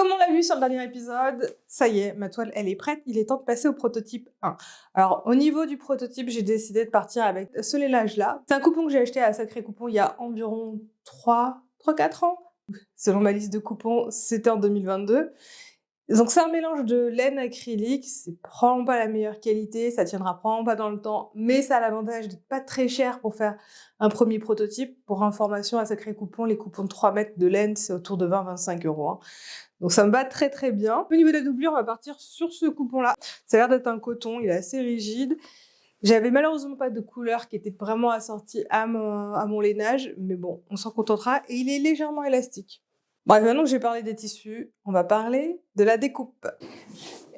Comme on l'a vu sur le dernier épisode, ça y est, ma toile, elle est prête. Il est temps de passer au prototype 1. Alors, au niveau du prototype, j'ai décidé de partir avec ce lailage-là. C'est un coupon que j'ai acheté à Sacré Coupon il y a environ 3-4 ans. Selon ma liste de coupons, c'était en 2022. Donc, c'est un mélange de laine acrylique. C'est probablement pas la meilleure qualité, ça tiendra probablement pas dans le temps, mais ça a l'avantage d'être pas très cher pour faire un premier prototype. Pour information, à Sacré Coupon, les coupons de 3 mètres de laine, c'est autour de 20-25 €. Hein. Donc ça me va très très bien. Au niveau de la doublure, on va partir sur ce coupon-là. Ça a l'air d'être un coton, il est assez rigide. J'avais malheureusement pas de couleur qui était vraiment assortie à mon lainage, mais bon, on s'en contentera. Et il est légèrement élastique. Bref, maintenant que j'ai parlé des tissus, on va parler de la découpe.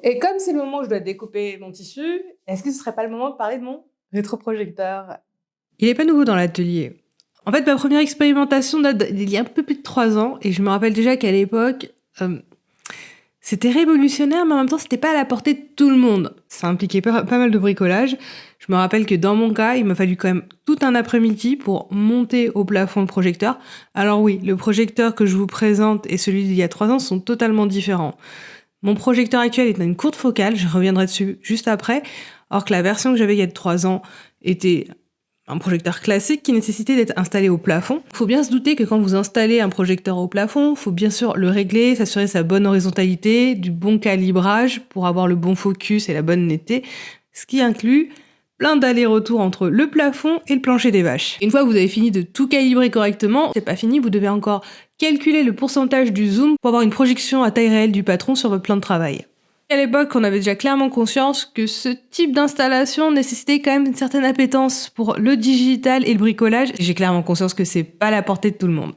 Et comme c'est le moment où je dois découper mon tissu, est-ce que ce serait pas le moment de parler de mon rétroprojecteur? Il n'est pas nouveau dans l'atelier. En fait, ma première expérimentation date d'il y a un peu plus de 3 ans, et je me rappelle déjà qu'à l'époque, c'était révolutionnaire, mais en même temps, c'était pas à la portée de tout le monde. Ça impliquait pas mal de bricolage. Je me rappelle que dans mon cas, il m'a fallu quand même tout un après-midi pour monter au plafond le projecteur. Alors oui, le projecteur que je vous présente et celui d'il y a 3 ans sont totalement différents. Mon projecteur actuel est à une courte focale, je reviendrai dessus juste après, alors que la version que j'avais il y a 3 ans était un projecteur classique qui nécessitait d'être installé au plafond. Il faut bien se douter que quand vous installez un projecteur au plafond, il faut bien sûr le régler, s'assurer de sa bonne horizontalité, du bon calibrage pour avoir le bon focus et la bonne netteté, ce qui inclut plein d'allers-retours entre le plafond et le plancher des vaches. Une fois que vous avez fini de tout calibrer correctement, c'est pas fini, vous devez encore calculer le pourcentage du zoom pour avoir une projection à taille réelle du patron sur votre plan de travail. À l'époque, on avait déjà clairement conscience que ce type d'installation nécessitait quand même une certaine appétence pour le digital et le bricolage. J'ai clairement conscience que c'est pas à la portée de tout le monde.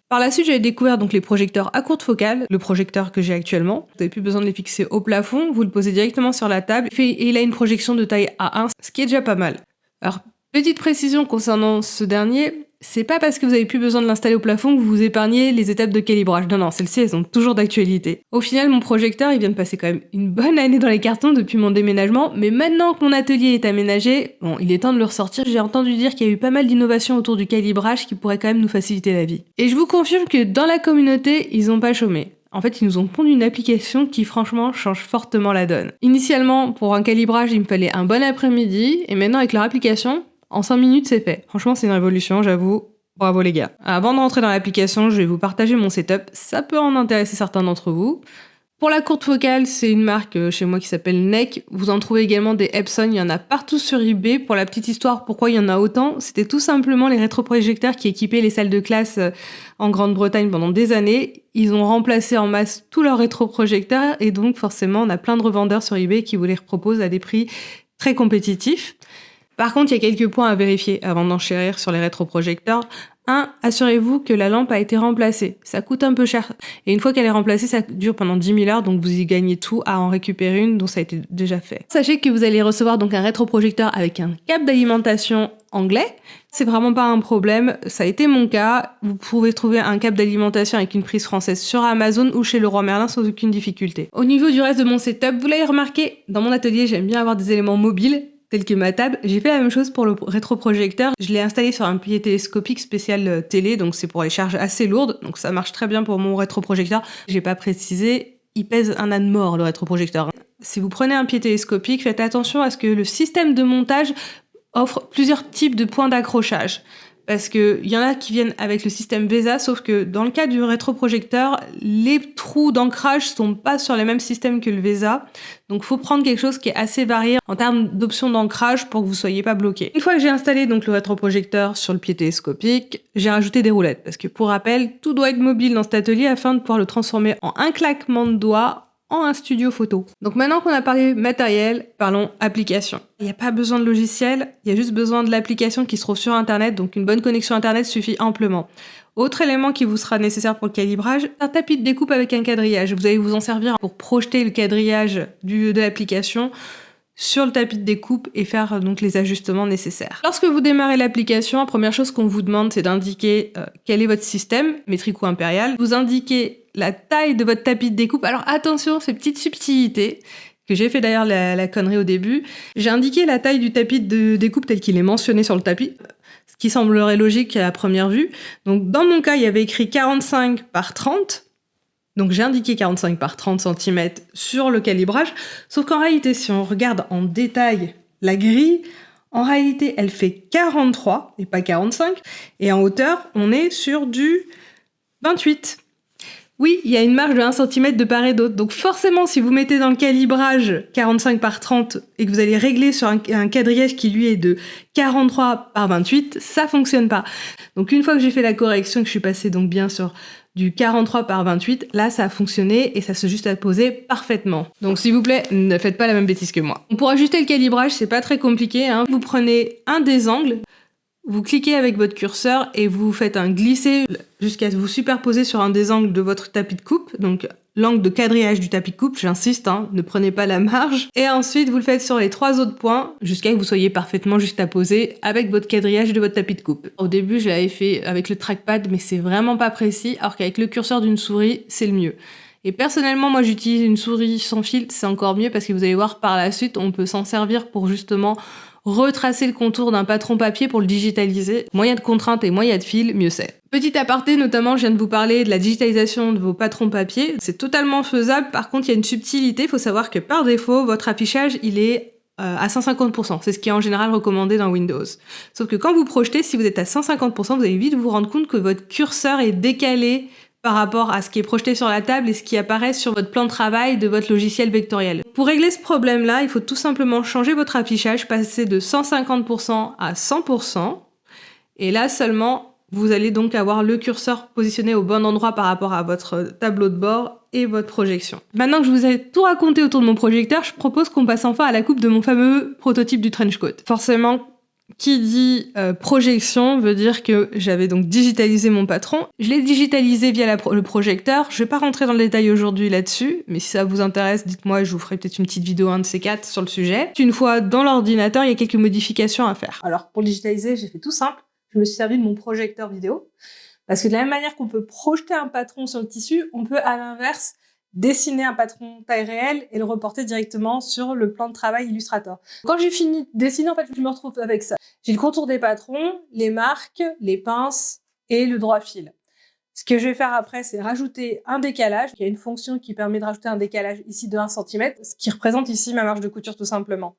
Par la suite, j'avais découvert donc les projecteurs à courte focale, le projecteur que j'ai actuellement. Vous n'avez plus besoin de les fixer au plafond, vous le posez directement sur la table et il a une projection de taille A1, ce qui est déjà pas mal. Alors, petite précision concernant ce dernier, c'est pas parce que vous avez plus besoin de l'installer au plafond que vous vous épargnez les étapes de calibrage. Non, celles-ci, elles sont toujours d'actualité. Au final, mon projecteur, il vient de passer quand même une bonne année dans les cartons depuis mon déménagement, mais maintenant que mon atelier est aménagé, bon, il est temps de le ressortir. J'ai entendu dire qu'il y a eu pas mal d'innovations autour du calibrage qui pourraient quand même nous faciliter la vie. Et je vous confirme que dans la communauté, ils ont pas chômé. En fait, ils nous ont pondu une application qui, franchement, change fortement la donne. Initialement, pour un calibrage, il me fallait un bon après-midi, et maintenant, avec leur application, en 5 minutes, c'est fait. Franchement, c'est une révolution, j'avoue. Bravo les gars. Avant de rentrer dans l'application, je vais vous partager mon setup. Ça peut en intéresser certains d'entre vous. Pour la courte focale, c'est une marque chez moi qui s'appelle NEC. Vous en trouvez également des Epson, il y en a partout sur eBay. Pour la petite histoire, pourquoi il y en a autant? C'était tout simplement les rétroprojecteurs qui équipaient les salles de classe en Grande-Bretagne pendant des années. Ils ont remplacé en masse tous leurs rétroprojecteurs et donc forcément, on a plein de revendeurs sur eBay qui vous les proposent à des prix très compétitifs. Par contre, il y a quelques points à vérifier avant d'enchérir sur les rétroprojecteurs. 1. Assurez-vous que la lampe a été remplacée. Ça coûte un peu cher. Et une fois qu'elle est remplacée, ça dure pendant 10 000 heures, donc vous y gagnez tout à en récupérer une dont ça a été déjà fait. Sachez que vous allez recevoir donc un rétroprojecteur avec un câble d'alimentation anglais. C'est vraiment pas un problème, ça a été mon cas. Vous pouvez trouver un câble d'alimentation avec une prise française sur Amazon ou chez Leroy Merlin sans aucune difficulté. Au niveau du reste de mon setup, vous l'avez remarqué, dans mon atelier, j'aime bien avoir des éléments mobiles, telle que ma table. J'ai fait la même chose pour le rétroprojecteur. Je l'ai installé sur un pilier télescopique spécial télé, donc c'est pour les charges assez lourdes, donc ça marche très bien pour mon rétroprojecteur. J'ai pas précisé, il pèse un âne mort le rétroprojecteur. Si vous prenez un pied télescopique, faites attention à ce que le système de montage offre plusieurs types de points d'accrochage. Parce qu'il y en a qui viennent avec le système VESA, sauf que dans le cas du rétroprojecteur, les trous d'ancrage sont pas sur les mêmes systèmes que le VESA. Donc faut prendre quelque chose qui est assez varié en termes d'options d'ancrage pour que vous soyez pas bloqué. Une fois que j'ai installé donc le rétroprojecteur sur le pied télescopique, j'ai rajouté des roulettes. Parce que pour rappel, tout doit être mobile dans cet atelier afin de pouvoir le transformer en un claquement de doigts en un studio photo. Donc maintenant qu'on a parlé matériel, parlons application. Il n'y a pas besoin de logiciel, il y a juste besoin de l'application qui se trouve sur Internet, donc une bonne connexion Internet suffit amplement. Autre élément qui vous sera nécessaire pour le calibrage, un tapis de découpe avec un quadrillage. Vous allez vous en servir pour projeter le quadrillage de l'application sur le tapis de découpe et faire donc les ajustements nécessaires. Lorsque vous démarrez l'application, la première chose qu'on vous demande, c'est d'indiquer quel est votre système, métrique ou impérial. Vous indiquez la taille de votre tapis de découpe. Alors attention, ces petites subtilités, que j'ai fait d'ailleurs la connerie au début. J'ai indiqué la taille du tapis de découpe tel qu'il est mentionné sur le tapis, ce qui semblerait logique à la première vue. Donc dans mon cas, il y avait écrit 45 par 30. Donc j'ai indiqué 45 par 30 cm sur le calibrage, sauf qu'en réalité, si on regarde en détail la grille, en réalité, elle fait 43 et pas 45, et en hauteur, on est sur du 28. Oui, il y a une marge de 1 cm de part et d'autre. Donc forcément, si vous mettez dans le calibrage 45 par 30 et que vous allez régler sur un quadrillage qui lui est de 43 par 28, ça fonctionne pas. Donc une fois que j'ai fait la correction, que je suis passée donc bien sur du 43 par 28, là ça a fonctionné et ça se juxtaposait parfaitement. Donc s'il vous plaît, ne faites pas la même bêtise que moi. Pour ajuster le calibrage, c'est pas très compliqué, hein. Vous prenez un des angles, vous cliquez avec votre curseur et vous faites un glisser jusqu'à vous superposer sur un des angles de votre tapis de coupe. Donc l'angle de quadrillage du tapis de coupe, j'insiste, hein, ne prenez pas la marge. Et ensuite, vous le faites sur les 3 autres points jusqu'à ce que vous soyez parfaitement juxtaposé avec votre quadrillage de votre tapis de coupe. Au début, je l'avais fait avec le trackpad, mais c'est vraiment pas précis, alors qu'avec le curseur d'une souris, c'est le mieux. Et personnellement, moi, j'utilise une souris sans fil, c'est encore mieux parce que vous allez voir par la suite, on peut s'en servir pour justement retracer le contour d'un patron papier pour le digitaliser. Moins il y a de contraintes et moins il y a de fil, mieux c'est. Petit aparté, notamment, je viens de vous parler de la digitalisation de vos patrons papier. C'est totalement faisable. Par contre, il y a une subtilité. Il faut savoir que par défaut, votre affichage, il est à 150%. C'est ce qui est en général recommandé dans Windows. Sauf que quand vous projetez, si vous êtes à 150%, vous allez vite vous rendre compte que votre curseur est décalé par rapport à ce qui est projeté sur la table et ce qui apparaît sur votre plan de travail de votre logiciel vectoriel. Pour régler ce problème-là, il faut tout simplement changer votre affichage, passer de 150% à 100%. Et là seulement, vous allez donc avoir le curseur positionné au bon endroit par rapport à votre tableau de bord et votre projection. Maintenant que je vous ai tout raconté autour de mon projecteur, je propose qu'on passe enfin à la coupe de mon fameux prototype du trench coat. Forcément, qui dit projection veut dire que j'avais donc digitalisé mon patron. Je l'ai digitalisé via le projecteur. Je vais pas rentrer dans le détail aujourd'hui là-dessus, mais si ça vous intéresse, dites-moi, je vous ferai peut-être une petite vidéo, un de ces 4 sur le sujet. Une fois dans l'ordinateur, il y a quelques modifications à faire. Alors pour le digitaliser, j'ai fait tout simple. Je me suis servi de mon projecteur vidéo. Parce que de la même manière qu'on peut projeter un patron sur le tissu, on peut à l'inverse dessiner un patron taille réelle et le reporter directement sur le plan de travail Illustrator. Quand j'ai fini de dessiner, en fait, je me retrouve avec ça. J'ai le contour des patrons, les marques, les pinces et le droit fil. Ce que je vais faire après, c'est rajouter un décalage. Il y a une fonction qui permet de rajouter un décalage ici de 1 cm, ce qui représente ici ma marge de couture tout simplement.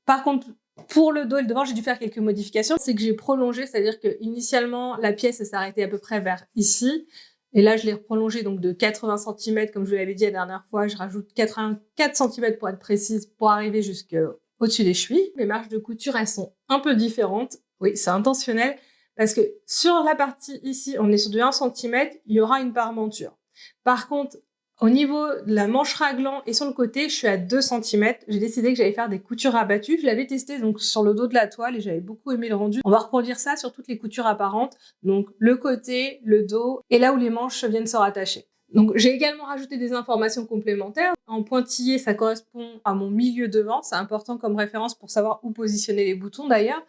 Par contre, pour le dos et le devant, j'ai dû faire quelques modifications. C'est que j'ai prolongé, c'est-à-dire que initialement la pièce s'arrêtait à peu près vers ici. Et là, je l'ai prolongé donc de 80 cm, comme je vous l'avais dit la dernière fois. Je rajoute 84 cm pour être précise, pour arriver jusqu'au-dessus des chevilles. Les marges de couture, elles sont un peu différentes. Oui, c'est intentionnel, parce que sur la partie ici, on est sur du 1 cm, il y aura une parmenture. Par contre, au niveau de la manche raglan et sur le côté, je suis à 2 cm. J'ai décidé que j'allais faire des coutures rabattues. Je l'avais testé donc sur le dos de la toile et j'avais beaucoup aimé le rendu. On va reproduire ça sur toutes les coutures apparentes. Donc le côté, le dos et là où les manches viennent se rattacher. Donc j'ai également rajouté des informations complémentaires. En pointillé, ça correspond à mon milieu devant. C'est important comme référence pour savoir où positionner les boutons d'ailleurs.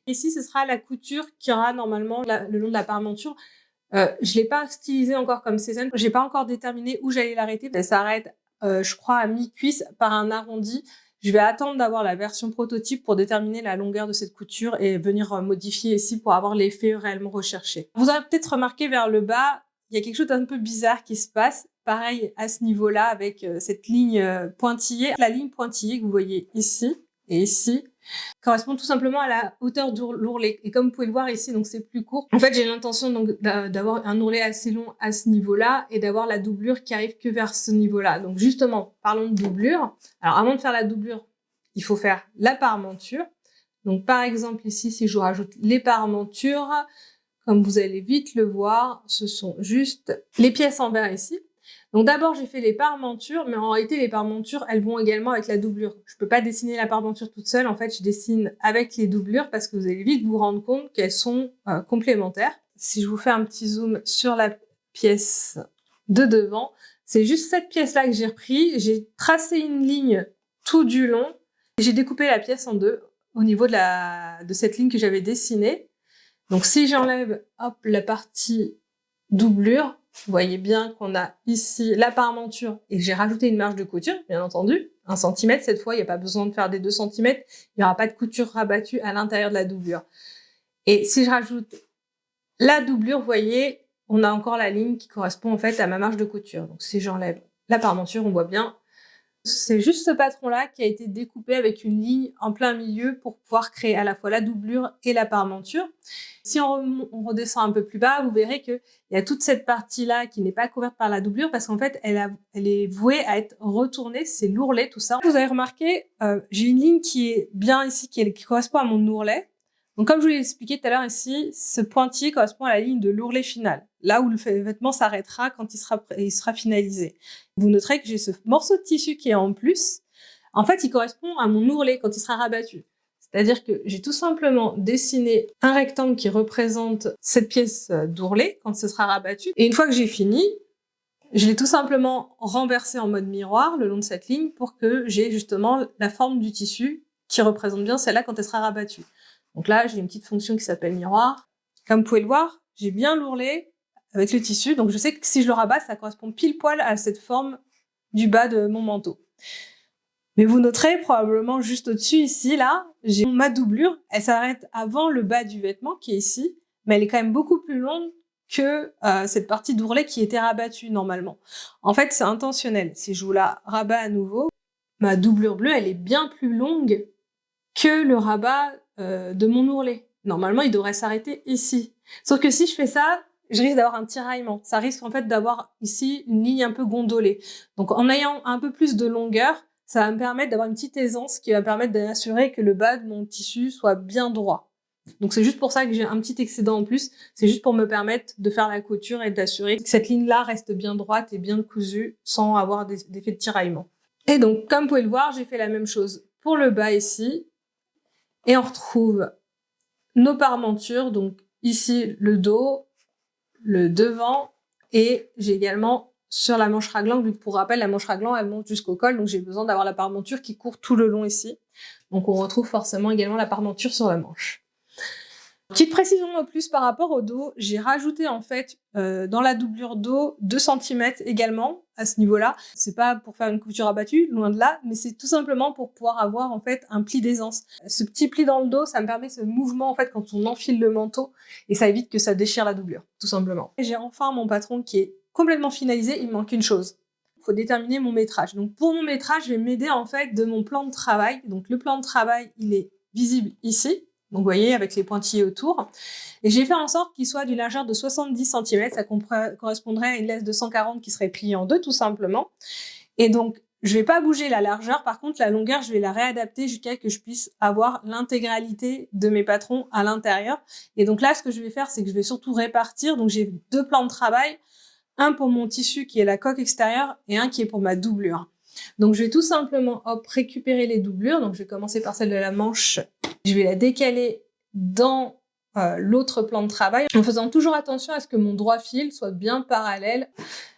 Ici, ce sera la couture qui aura normalement le long de la parmenture. Je l'ai pas stylisé encore comme Cézanne. J'ai pas encore déterminé où j'allais l'arrêter. Elle s'arrête, je crois, à mi-cuisse par un arrondi. Je vais attendre d'avoir la version prototype pour déterminer la longueur de cette couture et venir modifier ici pour avoir l'effet réellement recherché. Vous avez peut-être remarqué vers le bas, il y a quelque chose d'un peu bizarre qui se passe. Pareil à ce niveau-là avec cette ligne pointillée. La ligne pointillée que vous voyez ici et ici correspond tout simplement à la hauteur de l'ourlet. Et comme vous pouvez le voir ici, donc c'est plus court. En fait, j'ai l'intention donc d'avoir un ourlet assez long à ce niveau-là et d'avoir la doublure qui arrive que vers ce niveau-là. Donc justement, parlons de doublure. Alors avant de faire la doublure, il faut faire la parmenture. Donc par exemple ici, si je rajoute les parmentures, comme vous allez vite le voir, ce sont juste les pièces en verre ici. Donc d'abord, j'ai fait les parmentures, mais en réalité, les parmentures, elles vont également avec la doublure. Je peux pas dessiner la parmenture toute seule. En fait, je dessine avec les doublures parce que vous allez vite vous rendre compte qu'elles sont complémentaires. Si je vous fais un petit zoom sur la pièce de devant, c'est juste cette pièce-là que j'ai repris. J'ai tracé une ligne tout du long. J'ai découpé la pièce en deux au niveau de cette ligne que j'avais dessinée. Donc si j'enlève la partie doublure, vous voyez bien qu'on a ici la parmenture et j'ai rajouté une marge de couture, bien entendu, 1 cm cette fois, il n'y a pas besoin de faire des 2 cm, il n'y aura pas de couture rabattue à l'intérieur de la doublure. Et si je rajoute la doublure, vous voyez, on a encore la ligne qui correspond en fait à ma marge de couture. Donc si j'enlève la parmenture, on voit bien. C'est juste ce patron-là qui a été découpé avec une ligne en plein milieu pour pouvoir créer à la fois la doublure et la parmenture. Si on redescend un peu plus bas, vous verrez qu'il y a toute cette partie-là qui n'est pas couverte par la doublure parce qu'en fait, elle est vouée à être retournée. C'est l'ourlet, tout ça. Vous avez remarqué, j'ai une ligne qui est bien ici, qui correspond à mon ourlet. Donc, comme je vous l'ai expliqué tout à l'heure ici, ce pointillé correspond à la ligne de l'ourlet final, là où le vêtement s'arrêtera quand il sera finalisé. Vous noterez que j'ai ce morceau de tissu qui est en plus. En fait, il correspond à mon ourlet quand il sera rabattu. C'est-à-dire que j'ai tout simplement dessiné un rectangle qui représente cette pièce d'ourlet quand ce sera rabattu. Et une fois que j'ai fini, je l'ai tout simplement renversé en mode miroir le long de cette ligne pour que j'ai justement la forme du tissu qui représente bien celle-là quand elle sera rabattue. Donc là, j'ai une petite fonction qui s'appelle miroir. Comme vous pouvez le voir, j'ai bien l'ourlet avec le tissu. Donc je sais que si je le rabatte, ça correspond pile poil à cette forme du bas de mon manteau. Mais vous noterez probablement juste au-dessus ici, là, j'ai ma doublure. Elle s'arrête avant le bas du vêtement qui est ici, mais elle est quand même beaucoup plus longue que cette partie d'ourlet qui était rabattue normalement. En fait, c'est intentionnel. Si je vous la rabats à nouveau, ma doublure bleue, elle est bien plus longue que le rabat de mon ourlet. Normalement, il devrait s'arrêter ici. Sauf que si je fais ça, je risque d'avoir un tiraillement. Ça risque en fait d'avoir ici une ligne un peu gondolée. Donc en ayant un peu plus de longueur, ça va me permettre d'avoir une petite aisance qui va permettre d'assurer que le bas de mon tissu soit bien droit. Donc c'est juste pour ça que j'ai un petit excédent en plus. C'est juste pour me permettre de faire la couture et d'assurer que cette ligne-là reste bien droite et bien cousue sans avoir d'effet de tiraillement. Et donc, comme vous pouvez le voir, j'ai fait la même chose pour le bas ici. Et on retrouve nos parmentures, donc ici le dos, le devant, et j'ai également sur la manche raglan, vu que pour rappel, la manche raglan, elle monte jusqu'au col, donc j'ai besoin d'avoir la parmenture qui court tout le long ici. Donc on retrouve forcément également la parmenture sur la manche. Petite précision en plus par rapport au dos, j'ai rajouté en fait dans la doublure dos 2 cm également à ce niveau-là. C'est pas pour faire une couture abattue, loin de là, mais c'est tout simplement pour pouvoir avoir en fait un pli d'aisance. Ce petit pli dans le dos, ça me permet ce mouvement en fait quand on enfile le manteau et ça évite que ça déchire la doublure, tout simplement. J'ai enfin mon patron qui est complètement finalisé, il me manque une chose. Il faut déterminer mon métrage. Donc pour mon métrage, je vais m'aider en fait de mon plan de travail. Donc le plan de travail, il est visible ici. Donc, vous voyez, avec les pointillés autour. Et j'ai fait en sorte qu'il soit d'une largeur de 70 cm. Ça correspondrait à une laisse de 140 qui serait pliée en deux, tout simplement. Et donc, je vais pas bouger la largeur. Par contre, la longueur, je vais la réadapter jusqu'à ce que je puisse avoir l'intégralité de mes patrons à l'intérieur. Et donc là, ce que je vais faire, c'est que je vais surtout répartir. Donc, j'ai 2 plans de travail. Un pour mon tissu qui est la coque extérieure et un qui est pour ma doublure. Donc, je vais tout simplement récupérer les doublures. Donc, je vais commencer par celle de la manche. Je vais la décaler dans l'autre plan de travail en faisant toujours attention à ce que mon droit fil soit bien parallèle.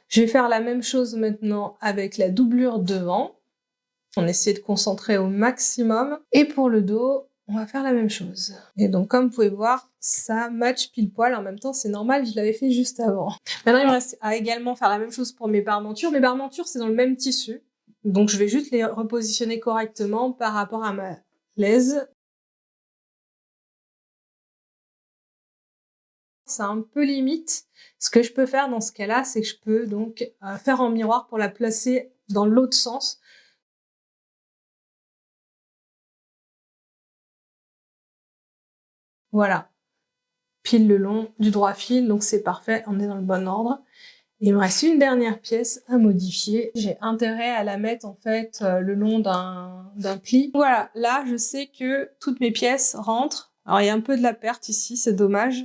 Je vais faire la même chose maintenant avec la doublure devant. On essaie de concentrer au maximum. Et pour le dos, on va faire la même chose. Et donc, comme vous pouvez voir, ça match pile poil. En même temps, c'est normal, je l'avais fait juste avant. Maintenant, il me reste à également faire la même chose pour mes parmentures. Mes parmentures, c'est dans le même tissu. Donc, je vais juste les repositionner correctement par rapport à ma laise. C'est un peu limite. Ce que je peux faire dans ce cas-là, c'est que je peux donc faire en miroir pour la placer dans l'autre sens. Voilà, pile le long du droit fil, donc c'est parfait, on est dans le bon ordre. Il me reste une dernière pièce à modifier. J'ai intérêt à la mettre en fait le long d'un pli. Voilà, là je sais que toutes mes pièces rentrent. Alors il y a un peu de la perte ici, c'est dommage.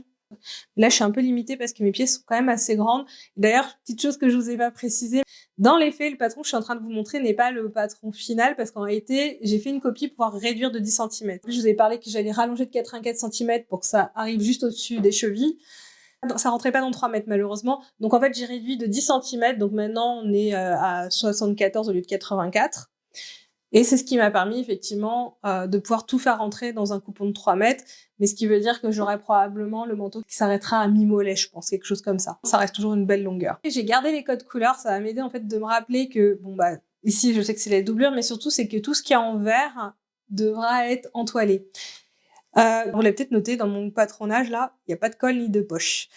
Là, je suis un peu limitée parce que mes pièces sont quand même assez grandes. D'ailleurs, petite chose que je vous ai pas précisée, dans les faits, le patron que je suis en train de vous montrer n'est pas le patron final parce qu'en réalité, j'ai fait une copie pour pouvoir réduire de 10 cm. Je vous ai parlé que j'allais rallonger de 84 cm pour que ça arrive juste au-dessus des chevilles. Ça rentrait pas dans 3 mètres malheureusement. Donc en fait, j'ai réduit de 10 cm. Donc maintenant, on est à 74 au lieu de 84. Et c'est ce qui m'a permis effectivement de pouvoir tout faire rentrer dans un coupon de 3 mètres, mais ce qui veut dire que j'aurai probablement le manteau qui s'arrêtera à mi-mollet, je pense, quelque chose comme ça. Ça reste toujours une belle longueur. J'ai gardé les codes couleurs, ça va m'aider en fait de me rappeler que, bon bah, ici je sais que c'est les doublures, mais surtout c'est que tout ce qui est en vert devra être entoilé. Vous l'avez peut-être noté dans mon patronage là, il n'y a pas de col ni de poche.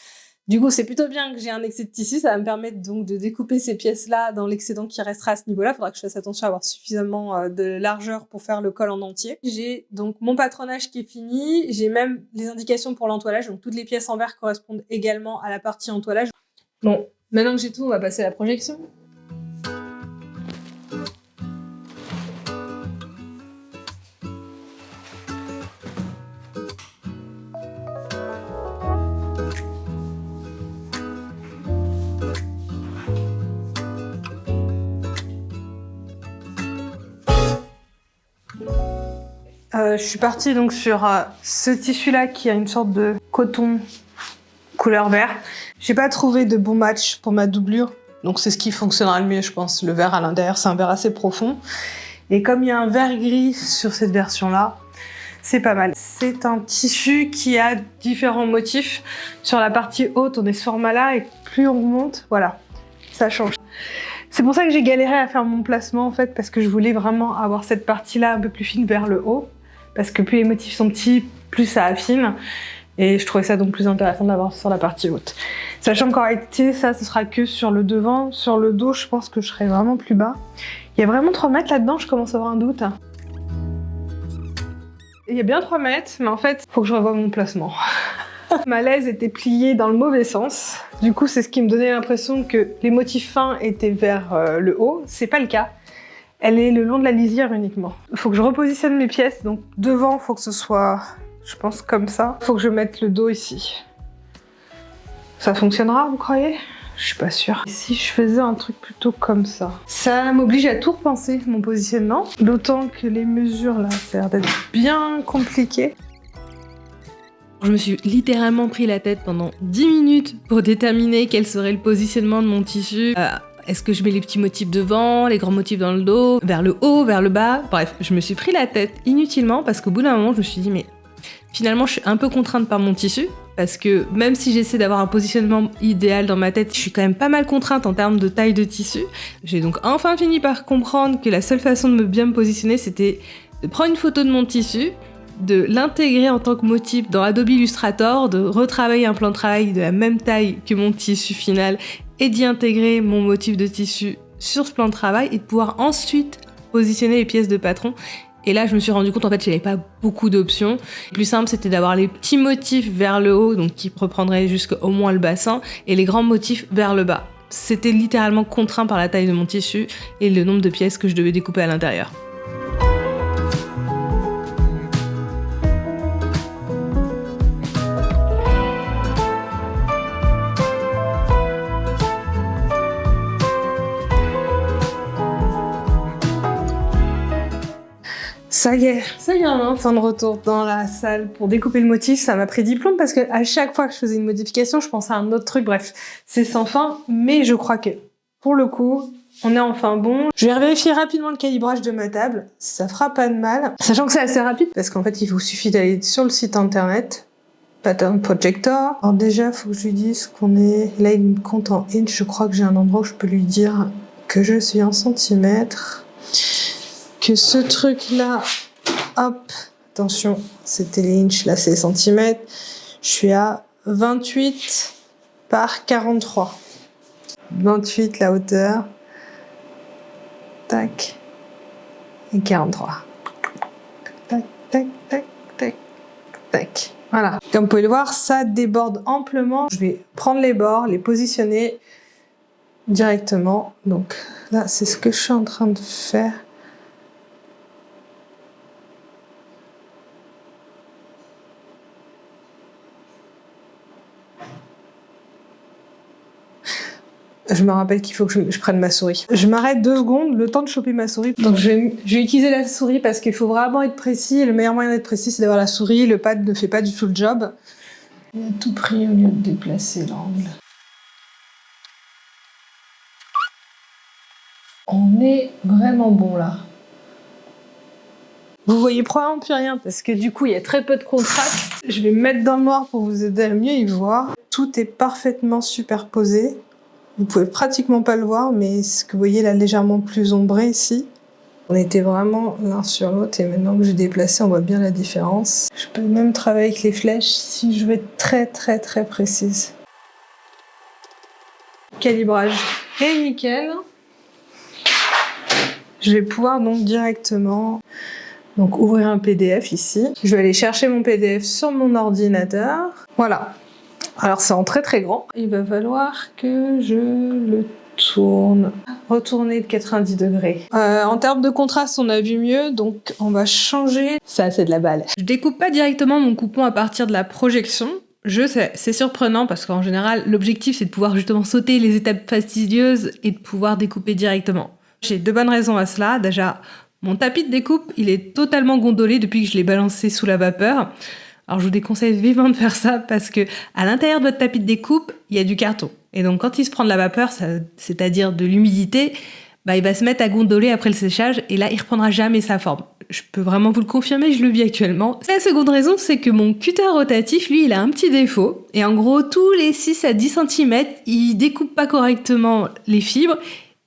Du coup, c'est plutôt bien que j'ai un excès de tissu, ça va me permettre donc de découper ces pièces-là dans l'excédent qui restera à ce niveau-là. Il faudra que je fasse attention à avoir suffisamment de largeur pour faire le col en entier. J'ai donc mon patronage qui est fini, j'ai même les indications pour l'entoilage, donc toutes les pièces en verre correspondent également à la partie entoilage. Bon, maintenant que j'ai tout, on va passer à la projection. Je suis partie donc sur ce tissu-là qui a une sorte de coton couleur vert. J'ai pas trouvé de bon match pour ma doublure, donc c'est ce qui fonctionnera le mieux, je pense. Le vert à l'intérieur, c'est un vert assez profond. Et comme il y a un vert gris sur cette version-là, c'est pas mal. C'est un tissu qui a différents motifs. Sur la partie haute, on est ce format-là, et plus on remonte, voilà, ça change. C'est pour ça que j'ai galéré à faire mon placement, en fait, parce que je voulais vraiment avoir cette partie-là un peu plus fine vers le haut. Parce que plus les motifs sont petits, plus ça affine. Et je trouvais ça donc plus intéressant d'avoir sur la partie haute. Sachant qu'en réalité, ça, ce sera que sur le devant. Sur le dos, je pense que je serai vraiment plus bas. Il y a vraiment 3 mètres là-dedans, je commence à avoir un doute. Il y a bien 3 mètres, mais en fait, faut que je revoie mon placement. Ma laise était pliée dans le mauvais sens. Du coup, c'est ce qui me donnait l'impression que les motifs fins étaient vers le haut. C'est pas le cas. Elle est le long de la lisière uniquement. Il faut que je repositionne mes pièces. Donc devant, il faut que ce soit, je pense, comme ça. Il faut que je mette le dos ici. Ça fonctionnera, vous croyez? Je suis pas sûre. Et si je faisais un truc plutôt comme ça? Ça m'oblige à tout repenser, mon positionnement. D'autant que les mesures, là, ça a l'air d'être bien compliqué. Je me suis littéralement pris la tête pendant 10 minutes pour déterminer quel serait le positionnement de mon tissu. Est-ce que je mets les petits motifs devant, les grands motifs dans le dos, vers le haut, vers le bas? Bref, je me suis pris la tête inutilement parce qu'au bout d'un moment, je me suis dit, mais finalement, je suis un peu contrainte par mon tissu. Parce que même si j'essaie d'avoir un positionnement idéal dans ma tête, je suis quand même pas mal contrainte en termes de taille de tissu. J'ai donc enfin fini par comprendre que la seule façon de bien me positionner, c'était de prendre une photo de mon tissu, de l'intégrer en tant que motif dans Adobe Illustrator, de retravailler un plan de travail de la même taille que mon tissu final et d'y intégrer mon motif de tissu sur ce plan de travail et de pouvoir ensuite positionner les pièces de patron. Et là, je me suis rendu compte, en fait, j'avais pas beaucoup d'options. Le plus simple, c'était d'avoir les petits motifs vers le haut, donc qui reprendraient jusqu'au moins le bassin, et les grands motifs vers le bas. C'était littéralement contraint par la taille de mon tissu et le nombre de pièces que je devais découper à l'intérieur. Ça y est, fin de retour dans la salle pour découper le motif. Ça m'a pris 10 plombes parce que à chaque fois que je faisais une modification, je pensais à un autre truc. Bref, c'est sans fin, mais je crois que pour le coup, on est enfin bon. Je vais vérifier rapidement le calibrage de ma table. Ça fera pas de mal. Sachant que c'est assez rapide parce qu'en fait, il vous suffit d'aller sur le site internet. Pattern Projector. Alors déjà, faut que je lui dise qu'on est... Là, il me compte en inch. Je crois que j'ai un endroit où je peux lui dire que je suis en centimètres. Que ce truc-là, hop, attention, c'était les inches, là c'est les centimètres. Je suis à 28 par 43. 28 la hauteur. Tac. Et 43. Tac, tac, tac, tac, tac. Voilà. Comme vous pouvez le voir, ça déborde amplement. Je vais prendre les bords, les positionner directement. Donc là, c'est ce que je suis en train de faire. Je me rappelle qu'il faut que je prenne ma souris. Je m'arrête 2 secondes, le temps de choper ma souris. Donc je vais utiliser la souris parce qu'il faut vraiment être précis. Et le meilleur moyen d'être précis, c'est d'avoir la souris. Le pad ne fait pas du tout le job. Il a tout pris au lieu de déplacer l'angle. On est vraiment bon là. Vous voyez probablement plus rien parce que du coup il y a très peu de contraste. Je vais me mettre dans le noir pour vous aider à mieux y voir. Tout est parfaitement superposé. Vous pouvez pratiquement pas le voir, mais ce que vous voyez là légèrement plus ombré ici. On était vraiment l'un sur l'autre et maintenant que j'ai déplacé, on voit bien la différence. Je peux même travailler avec les flèches si je veux être très très très précise. Calibrage est nickel. Je vais pouvoir donc directement ouvrir un PDF ici. Je vais aller chercher mon PDF sur mon ordinateur. Voilà. Alors c'est en très très grand. Il va falloir que je le tourne. Retourner de 90 degrés. En termes de contraste, on a vu mieux, donc on va changer. Ça, c'est de la balle. Je découpe pas directement mon coupon à partir de la projection. Je sais, c'est surprenant parce qu'en général, l'objectif c'est de pouvoir justement sauter les étapes fastidieuses et de pouvoir découper directement. J'ai 2 bonnes raisons à cela. Déjà, mon tapis de découpe, il est totalement gondolé depuis que je l'ai balancé sous la vapeur. Alors je vous déconseille vivement de faire ça parce que à l'intérieur de votre tapis de découpe, il y a du carton. Et donc quand il se prend de la vapeur, c'est-à-dire de l'humidité, il va se mettre à gondoler après le séchage et là, il reprendra jamais sa forme. Je peux vraiment vous le confirmer, je le vis actuellement. La seconde raison, c'est que mon cutter rotatif, lui, il a un petit défaut. Et en gros, tous les 6 à 10 cm, il découpe pas correctement les fibres.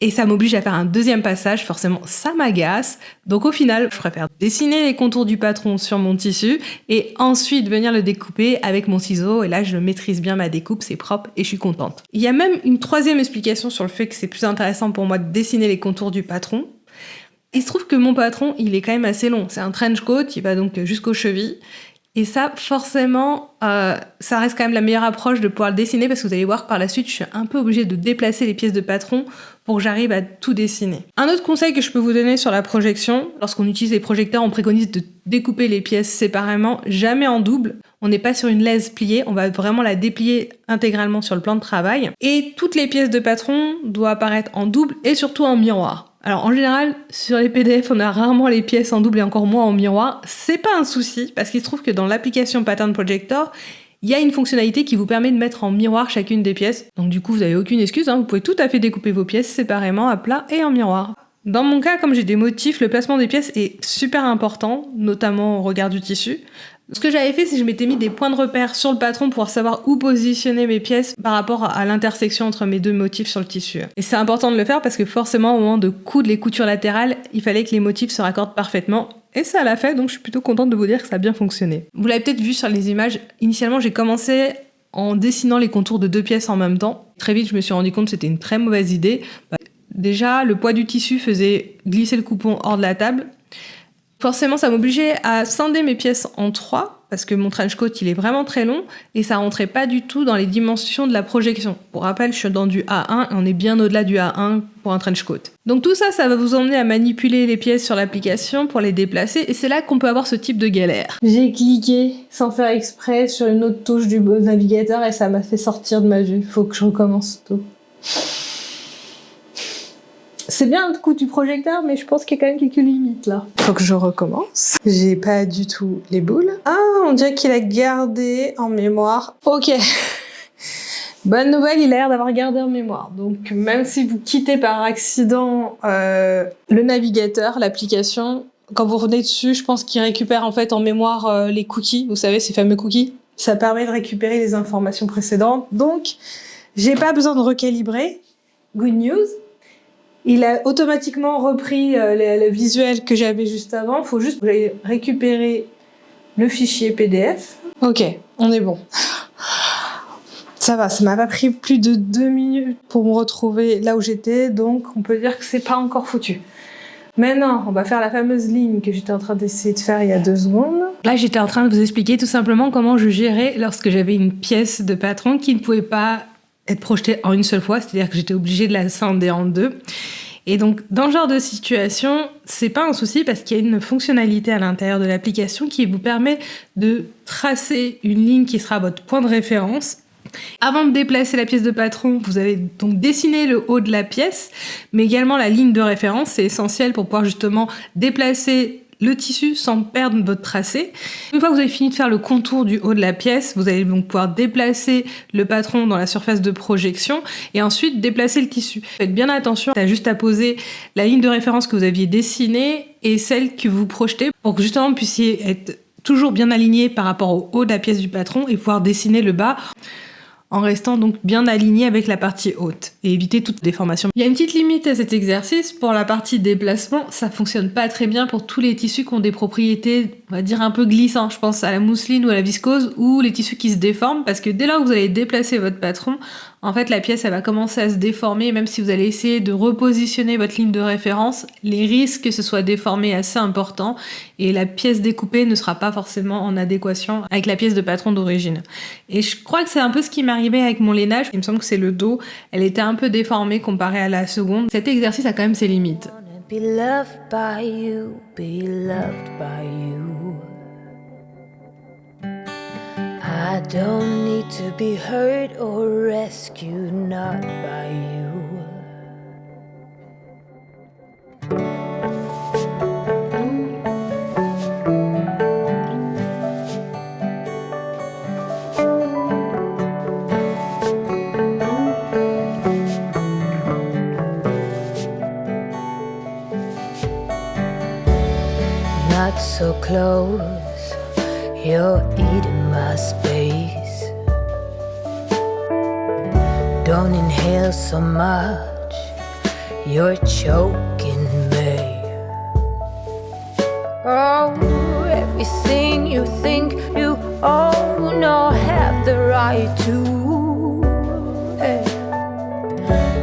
Et ça m'oblige à faire un deuxième passage, forcément ça m'agace. Donc au final, je préfère dessiner les contours du patron sur mon tissu et ensuite venir le découper avec mon ciseau. Et là, je maîtrise bien ma découpe, c'est propre et je suis contente. Il y a même une 3e explication sur le fait que c'est plus intéressant pour moi de dessiner les contours du patron. Il se trouve que mon patron, il est quand même assez long. C'est un trench coat, il va donc jusqu'aux chevilles. Et ça, forcément, ça reste quand même la meilleure approche de pouvoir le dessiner parce que vous allez voir que par la suite, je suis un peu obligée de déplacer les pièces de patron pour que j'arrive à tout dessiner. Un autre conseil que je peux vous donner sur la projection, lorsqu'on utilise les projecteurs, on préconise de découper les pièces séparément, jamais en double. On n'est pas sur une laise pliée, on va vraiment la déplier intégralement sur le plan de travail. Et toutes les pièces de patron doivent apparaître en double et surtout en miroir. Alors en général, sur les PDF, on a rarement les pièces en double et encore moins en miroir. C'est pas un souci, parce qu'il se trouve que dans l'application Pattern Projector, il y a une fonctionnalité qui vous permet de mettre en miroir chacune des pièces. Donc du coup, vous n'avez aucune excuse, vous pouvez tout à fait découper vos pièces séparément, à plat et en miroir. Dans mon cas, comme j'ai des motifs, le placement des pièces est super important, notamment au regard du tissu. Ce que j'avais fait, c'est que je m'étais mis des points de repère sur le patron pour savoir où positionner mes pièces par rapport à l'intersection entre mes 2 motifs sur le tissu. Et c'est important de le faire parce que forcément, au moment de coudre les coutures latérales, il fallait que les motifs se raccordent parfaitement. Et ça l'a fait, donc je suis plutôt contente de vous dire que ça a bien fonctionné. Vous l'avez peut-être vu sur les images, initialement j'ai commencé en dessinant les contours de 2 pièces en même temps. Très vite, je me suis rendu compte que c'était une très mauvaise idée. Déjà, le poids du tissu faisait glisser le coupon hors de la table. Forcément, ça m'obligeait à scinder mes pièces en 3, parce que mon trench coat, il est vraiment très long, et ça rentrait pas du tout dans les dimensions de la projection. Pour rappel, je suis dans du A1, et on est bien au-delà du A1 pour un trench coat. Donc tout ça, ça va vous emmener à manipuler les pièces sur l'application pour les déplacer, et c'est là qu'on peut avoir ce type de galère. J'ai cliqué, sans faire exprès, sur une autre touche du navigateur, et ça m'a fait sortir de ma vue. Faut que je recommence tout. C'est bien le coup du projecteur, mais je pense qu'il y a quand même quelques limites là. Faut que je recommence. J'ai pas du tout les boules. Ah, on dirait qu'il a gardé en mémoire. Ok. Bonne nouvelle, il a l'air d'avoir gardé en mémoire. Donc même si vous quittez par accident le navigateur, l'application, quand vous revenez dessus, je pense qu'il récupère en fait en mémoire les cookies. Vous savez, ces fameux cookies. Ça permet de récupérer les informations précédentes. Donc, j'ai pas besoin de recalibrer. Good news. Il a automatiquement repris le visuel que j'avais juste avant. Il faut juste que j'aille récupérer le fichier PDF. Ok, on est bon. Ça va, ça m'a pas pris plus de 2 minutes pour me retrouver là où j'étais, donc on peut dire que c'est pas encore foutu. Maintenant, on va faire la fameuse ligne que j'étais en train d'essayer de faire il y a 2 secondes. Là, j'étais en train de vous expliquer tout simplement comment je gérais lorsque j'avais une pièce de patron qui ne pouvait pas être projetée en une seule fois, c'est-à-dire que j'étais obligée de la scinder en 2. Et donc, dans ce genre de situation, c'est pas un souci parce qu'il y a une fonctionnalité à l'intérieur de l'application qui vous permet de tracer une ligne qui sera votre point de référence. Avant de déplacer la pièce de patron, vous avez donc dessiné le haut de la pièce, mais également la ligne de référence. C'est essentiel pour pouvoir justement déplacer le tissu sans perdre votre tracé. Une fois que vous avez fini de faire le contour du haut de la pièce, vous allez donc pouvoir déplacer le patron dans la surface de projection et ensuite déplacer le tissu. Faites bien attention, t'as juste à poser la ligne de référence que vous aviez dessinée et celle que vous projetez pour que justement vous puissiez être toujours bien aligné par rapport au haut de la pièce du patron et pouvoir dessiner le bas en restant donc bien aligné avec la partie haute et éviter toute déformation. Il y a une petite limite à cet exercice. Pour la partie déplacement, ça fonctionne pas très bien pour tous les tissus qui ont des propriétés on va dire un peu glissant. Je pense à la mousseline ou à la viscose ou les tissus qui se déforment parce que dès lors que vous allez déplacer votre patron, en fait, la pièce, elle va commencer à se déformer. Même si vous allez essayer de repositionner votre ligne de référence, les risques que ce soit déformé est assez important et la pièce découpée ne sera pas forcément en adéquation avec la pièce de patron d'origine. Et je crois que c'est un peu ce qui m'arrivait avec mon lainage. Il me semble que c'est le dos. Elle était un peu déformée comparée à la seconde. Cet exercice a quand même ses limites. Be loved by you, be loved by you. I don't need to be hurt or rescued, not by you. Not so close, you're eating my space. Don't inhale so much, you're choking me. Oh, everything you think you own or have the right to,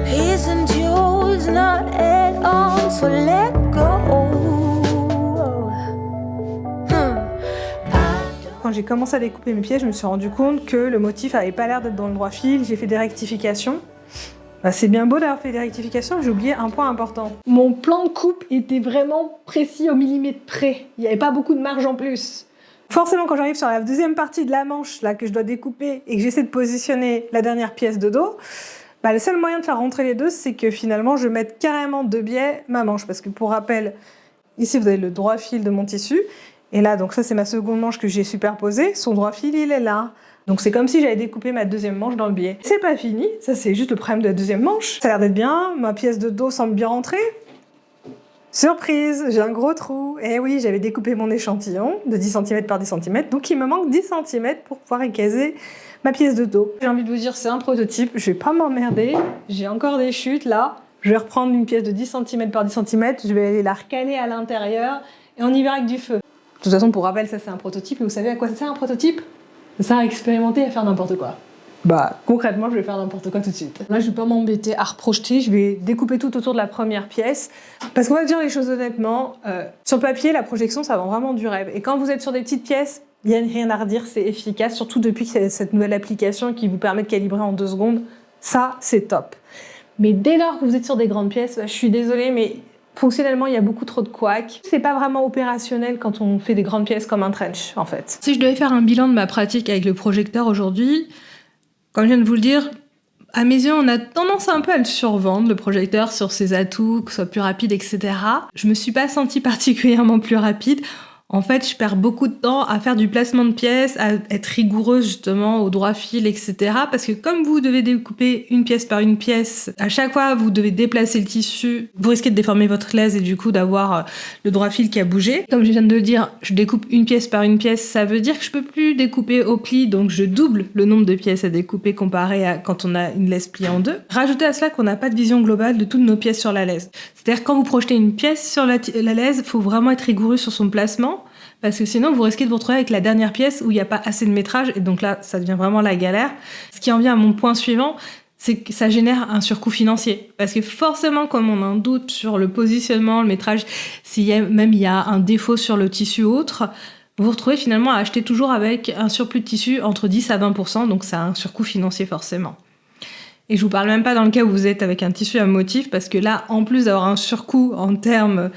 isn't yours, not at all, so let go. Quand j'ai commencé à découper mes pièces, je me suis rendu compte que le motif avait pas l'air d'être dans le droit fil. J'ai fait des rectifications. C'est bien beau d'avoir fait des rectifications, j'ai oublié un point important. Mon plan de coupe était vraiment précis au millimètre près. Il n'y avait pas beaucoup de marge en plus. Forcément, quand j'arrive sur la deuxième partie de la manche là, que je dois découper et que j'essaie de positionner la dernière pièce de dos, le seul moyen de faire rentrer les deux, c'est que finalement, je mette carrément de biais ma manche. Parce que pour rappel, ici, vous avez le droit fil de mon tissu. Et là, donc ça, c'est ma seconde manche que j'ai superposée. Son droit fil, il est là. Donc c'est comme si j'avais découpé ma deuxième manche dans le biais. C'est pas fini, ça c'est juste le problème de la deuxième manche. Ça a l'air d'être bien, ma pièce de dos semble bien rentrer. Surprise, j'ai un gros trou. Et oui, j'avais découpé mon échantillon de 10 cm par 10 cm, donc il me manque 10 cm pour pouvoir écaser ma pièce de dos. J'ai envie de vous dire, c'est un prototype, je vais pas m'emmerder. J'ai encore des chutes là. Je vais reprendre une pièce de 10 cm par 10 cm, je vais aller la recaler à l'intérieur et on y va avec du feu. De toute façon, pour rappel, ça c'est un prototype, et vous savez à quoi ça sert un prototype? Ça sert à expérimenter et à faire n'importe quoi. Concrètement, je vais faire n'importe quoi tout de suite. Là, je vais pas m'embêter à reprojeter, je vais découper tout autour de la première pièce. Parce qu'on va dire les choses honnêtement, sur le papier, la projection, ça vend vraiment du rêve. Et quand vous êtes sur des petites pièces, il n'y a rien à redire, c'est efficace, surtout depuis cette nouvelle application qui vous permet de calibrer en 2 secondes. Ça, c'est top. Mais dès lors que vous êtes sur des grandes pièces, je suis désolée, mais fonctionnellement, il y a beaucoup trop de couacs. C'est pas vraiment opérationnel quand on fait des grandes pièces comme un trench, en fait. Si je devais faire un bilan de ma pratique avec le projecteur aujourd'hui, comme je viens de vous le dire, à mes yeux, on a tendance un peu à le survendre, le projecteur, sur ses atouts, que ce soit plus rapide, etc. Je me suis pas sentie particulièrement plus rapide. En fait, je perds beaucoup de temps à faire du placement de pièces, à être rigoureuse justement au droit fil, etc. Parce que comme vous devez découper une pièce par une pièce, à chaque fois vous devez déplacer le tissu, vous risquez de déformer votre laise et du coup d'avoir le droit fil qui a bougé. Comme je viens de le dire, je découpe une pièce par une pièce, ça veut dire que je peux plus découper au pli, donc je double le nombre de pièces à découper comparé à quand on a une laise pliée en deux. Rajoutez à cela qu'on n'a pas de vision globale de toutes nos pièces sur la laise. C'est-à-dire quand vous projetez une pièce sur la laise, il faut vraiment être rigoureux sur son placement. Parce que sinon, vous risquez de vous retrouver avec la dernière pièce où il n'y a pas assez de métrage, et donc là, ça devient vraiment la galère. Ce qui en vient à mon point suivant, c'est que ça génère un surcoût financier. Parce que forcément, comme on a un doute sur le positionnement, le métrage, s'il y a un défaut sur le tissu ou autre, vous vous retrouvez finalement à acheter toujours avec un surplus de tissu entre 10 à 20%, donc ça a un surcoût financier forcément. Et je vous parle même pas dans le cas où vous êtes avec un tissu à motif, parce que là, en plus d'avoir un surcoût en termes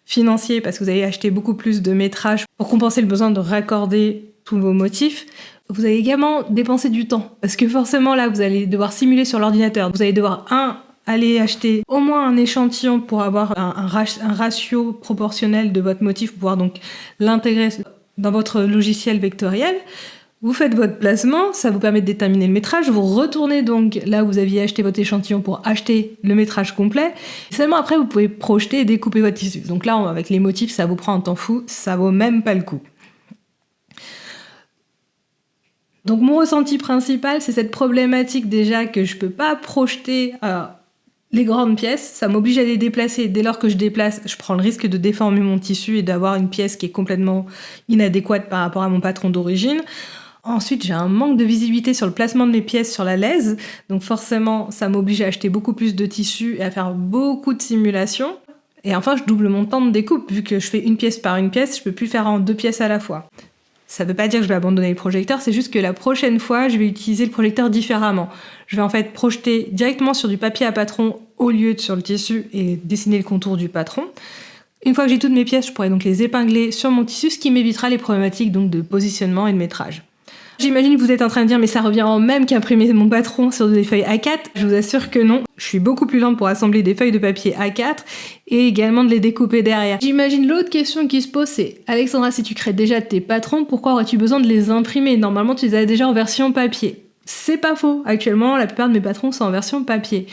financier, parce que vous allez acheter beaucoup plus de métrage pour compenser le besoin de raccorder tous vos motifs, vous allez également dépenser du temps. Parce que forcément, là, vous allez devoir simuler sur l'ordinateur. Vous allez devoir, aller acheter au moins un échantillon pour avoir un ratio proportionnel de votre motif, pour pouvoir donc l'intégrer dans votre logiciel vectoriel. Vous faites votre placement, ça vous permet de déterminer le métrage, vous retournez donc là où vous aviez acheté votre échantillon pour acheter le métrage complet. Et seulement après, vous pouvez projeter et découper votre tissu. Donc là, avec les motifs, ça vous prend un temps fou, ça vaut même pas le coup. Donc mon ressenti principal, c'est cette problématique déjà que je peux pas projeter Les grandes pièces, ça m'oblige à les déplacer. Dès lors que je déplace, je prends le risque de déformer mon tissu et d'avoir une pièce qui est complètement inadéquate par rapport à mon patron d'origine. Ensuite, j'ai un manque de visibilité sur le placement de mes pièces sur la lèse. Donc forcément, ça m'oblige à acheter beaucoup plus de tissu et à faire beaucoup de simulations. Et enfin, je double mon temps de découpe. Vu que je fais une pièce par une pièce, je peux plus faire en 2 pièces à la fois. Ça veut pas dire que je vais abandonner le projecteur, c'est juste que la prochaine fois, je vais utiliser le projecteur différemment. Je vais en fait projeter directement sur du papier à patron au lieu de sur le tissu et dessiner le contour du patron. Une fois que j'ai toutes mes pièces, je pourrai donc les épingler sur mon tissu, ce qui m'évitera les problématiques donc de positionnement et de métrage. J'imagine que vous êtes en train de dire mais ça revient en même qu'imprimer mon patron sur des feuilles A4. Je vous assure que non. Je suis beaucoup plus lente pour assembler des feuilles de papier A4 et également de les découper derrière. J'imagine l'autre question qui se pose c'est Alexandra, si tu crées déjà tes patrons, pourquoi aurais-tu besoin de les imprimer? Normalement tu les as déjà en version papier. C'est pas faux. Actuellement la plupart de mes patrons sont en version papier.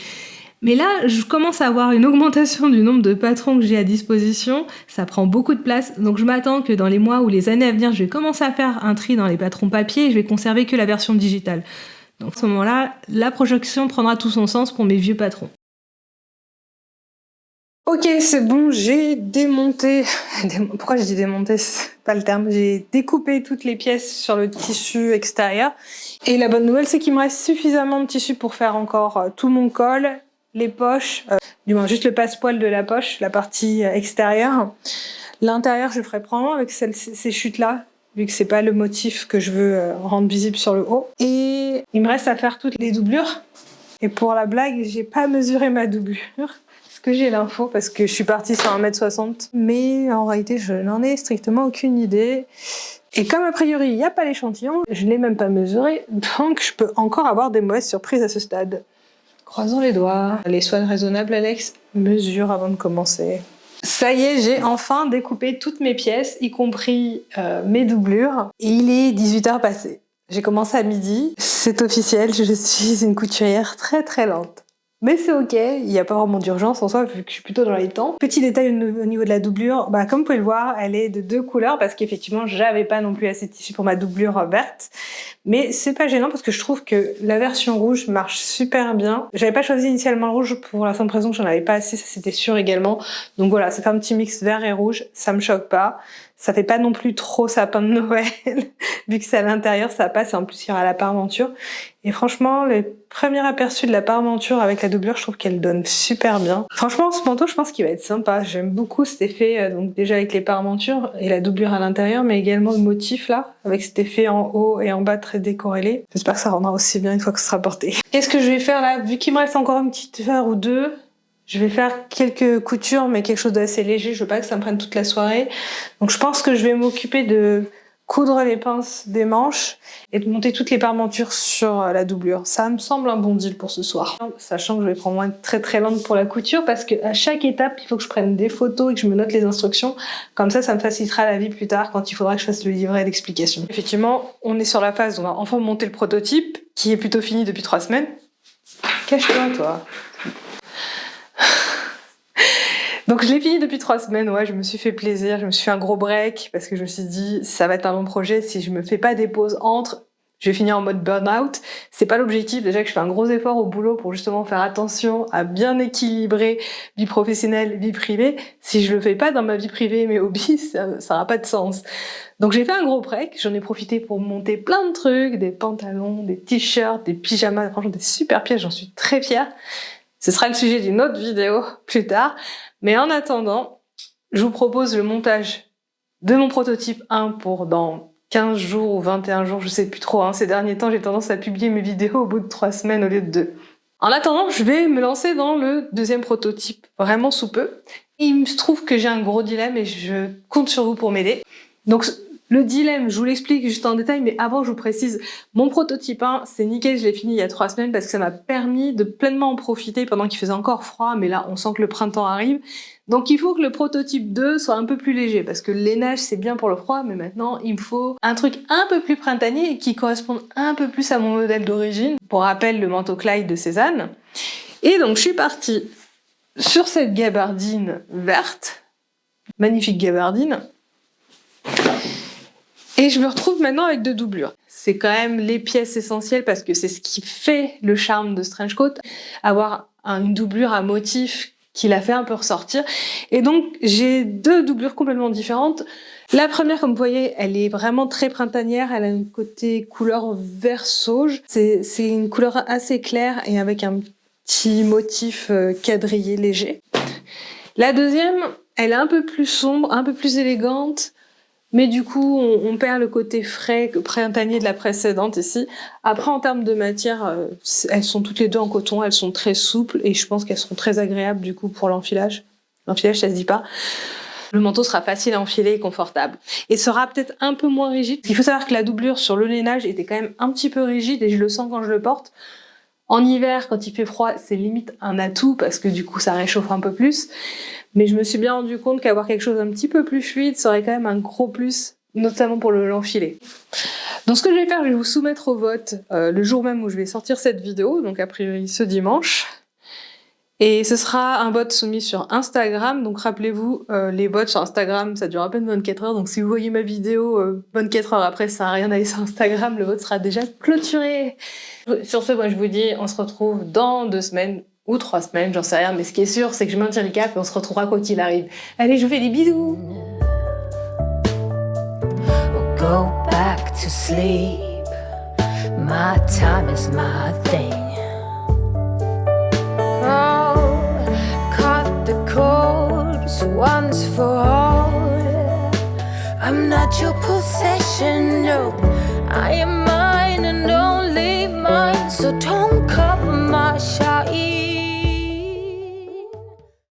Mais là, je commence à avoir une augmentation du nombre de patrons que j'ai à disposition. Ça prend beaucoup de place. Donc je m'attends que dans les mois ou les années à venir, je vais commencer à faire un tri dans les patrons papier et je vais conserver que la version digitale. Donc à ce moment-là, la projection prendra tout son sens pour mes vieux patrons. Ok, c'est bon, j'ai démonté... Pourquoi je dis démonté? C'est pas le terme. J'ai découpé toutes les pièces sur le tissu extérieur. Et la bonne nouvelle, c'est qu'il me reste suffisamment de tissu pour faire encore tout mon col, les poches, du moins juste le passepoil de la poche, la partie extérieure. L'intérieur, je ferai probablement avec ces chutes-là, vu que c'est pas le motif que je veux rendre visible sur le haut. Et il me reste à faire toutes les doublures. Et pour la blague, j'ai pas mesuré ma doublure. Est-ce que j'ai l'info? Parce que je suis partie sur 1m60. Mais en réalité, je n'en ai strictement aucune idée. Et comme a priori, il n'y a pas l'échantillon, je ne l'ai même pas mesuré. Donc je peux encore avoir des mauvaises surprises à ce stade. Croisons les doigts. Les soins raisonnables, Alex. Mesure avant de commencer. Ça y est, j'ai enfin découpé toutes mes pièces, y compris mes doublures. Et il est 18h passé. J'ai commencé à midi. C'est officiel, je suis une couturière très très lente. Mais c'est ok, il n'y a pas vraiment d'urgence en soi, vu que je suis plutôt dans les temps. Petit détail au niveau de la doublure, comme vous pouvez le voir, elle est de 2 couleurs, parce qu'effectivement, j'avais pas non plus assez de tissu pour ma doublure verte. Mais c'est pas gênant, parce que je trouve que la version rouge marche super bien. J'avais pas choisi initialement le rouge pour la simple raison que j'en avais pas assez, ça c'était sûr également. Donc voilà, ça fait un petit mix vert et rouge, ça me choque pas. Ça fait pas non plus trop sapin de Noël, vu que c'est à l'intérieur, ça passe, et en plus il y aura la parmenture. Et franchement, les premiers aperçus de la parmenture avec la doublure, je trouve qu'elle donne super bien. Franchement, ce manteau, je pense qu'il va être sympa. J'aime beaucoup cet effet, donc déjà avec les parmentures et la doublure à l'intérieur, mais également le motif là, avec cet effet en haut et en bas très décorrélé. J'espère que ça rendra aussi bien une fois que ce sera porté. Qu'est-ce que je vais faire là? Vu qu'il me reste encore une petite heure ou deux, je vais faire quelques coutures, mais quelque chose d'assez léger. Je veux pas que ça me prenne toute la soirée. Donc je pense que je vais m'occuper de coudre les pinces des manches et de monter toutes les parmentures sur la doublure. Ça me semble un bon deal pour ce soir. Sachant que je vais probablement être très très lente pour la couture parce qu'à chaque étape, il faut que je prenne des photos et que je me note les instructions. Comme ça me facilitera la vie plus tard quand il faudra que je fasse le livret d'explication. Effectivement, on est sur la phase où on va enfin monter le prototype qui est plutôt fini depuis 3 semaines. Cache-toi, toi. Donc je l'ai fini depuis 3 semaines, ouais, je me suis fait plaisir, je me suis fait un gros break parce que je me suis dit ça va être un long projet, si je me fais pas des pauses entre, je vais finir en mode burn-out. C'est pas l'objectif, déjà que je fais un ggros effort au boulot pour justement faire attention à bien équilibrer vie professionnelle, vie privée. Si je le fais pas dans ma vie privée et mes hobbies, ça n'aura pas de sens. Donc j'ai fait un gros break, j'en ai profité pour monter plein de trucs, des pantalons, des t-shirts, des pyjamas, franchement des super pièces, j'en suis très fière. Ce sera le sujet d'une autre vidéo plus tard. Mais en attendant, je vous propose le montage de mon prototype 1 pour dans 15 jours ou 21 jours, je sais plus trop. Ces derniers temps, j'ai tendance à publier mes vidéos au bout de 3 semaines au lieu de 2. En attendant, je vais me lancer dans le deuxième prototype, vraiment sous peu. Il se trouve que j'ai un gros dilemme et je compte sur vous pour m'aider. Donc, le dilemme, je vous l'explique juste en détail, mais avant, je vous précise, mon prototype 1, c'est nickel, je l'ai fini il y a 3 semaines parce que ça m'a permis de pleinement en profiter pendant qu'il faisait encore froid, mais là, on sent que le printemps arrive. Donc, il faut que le prototype 2 soit un peu plus léger parce que les neiges, c'est bien pour le froid, mais maintenant, il me faut un truc un peu plus printanier et qui corresponde un peu plus à mon modèle d'origine. Pour rappel, le manteau Clyde de Cézanne. Et donc, je suis partie sur cette gabardine verte, magnifique gabardine. Et je me retrouve maintenant avec 2 doublures. C'est quand même les pièces essentielles parce que c'est ce qui fait le charme de Strange Coat. Avoir une doublure à motif qui l'a fait un peu ressortir. Et donc, j'ai 2 doublures complètement différentes. La première, comme vous voyez, elle est vraiment très printanière. Elle a un côté couleur vert sauge. C'est une couleur assez claire et avec un petit motif quadrillé léger. La deuxième, elle est un peu plus sombre, un peu plus élégante. Mais du coup, on perd le côté frais, printanier de la précédente ici. Après, en termes de matière, elles sont toutes les 2 en coton. Elles sont très souples et je pense qu'elles seront très agréables du coup pour l'enfilage. L'enfilage, ça se dit pas. Le manteau sera facile à enfiler et confortable. Et sera peut-être un peu moins rigide. Il faut savoir que la doublure sur le lainage était quand même un petit peu rigide et je le sens quand je le porte. En hiver, quand il fait froid, c'est limite un atout parce que du coup, ça réchauffe un peu plus. Mais je me suis bien rendu compte qu'avoir quelque chose un petit peu plus fluide serait quand même un gros plus, notamment pour l'enfiler. Donc ce que je vais faire, je vais vous soumettre au vote le jour même où je vais sortir cette vidéo, donc a priori ce dimanche. Et ce sera un vote soumis sur Instagram, donc rappelez-vous, les votes sur Instagram, ça dure à peine 24 heures, donc si vous voyez ma vidéo 24 heures après, ça n'a rien à aller sur Instagram, le vote sera déjà clôturé. Sur ce, moi je vous dis, on se retrouve dans 2 semaines, ou 3 semaines, j'en sais rien, mais ce qui est sûr, c'est que je maintiens le cap et on se retrouvera quoi qu'il arrive. Allez, je vous fais des bisous! Go back to sleep. My time is my thing. Oh, cut the cords once for all. I'm not your possession, no. I am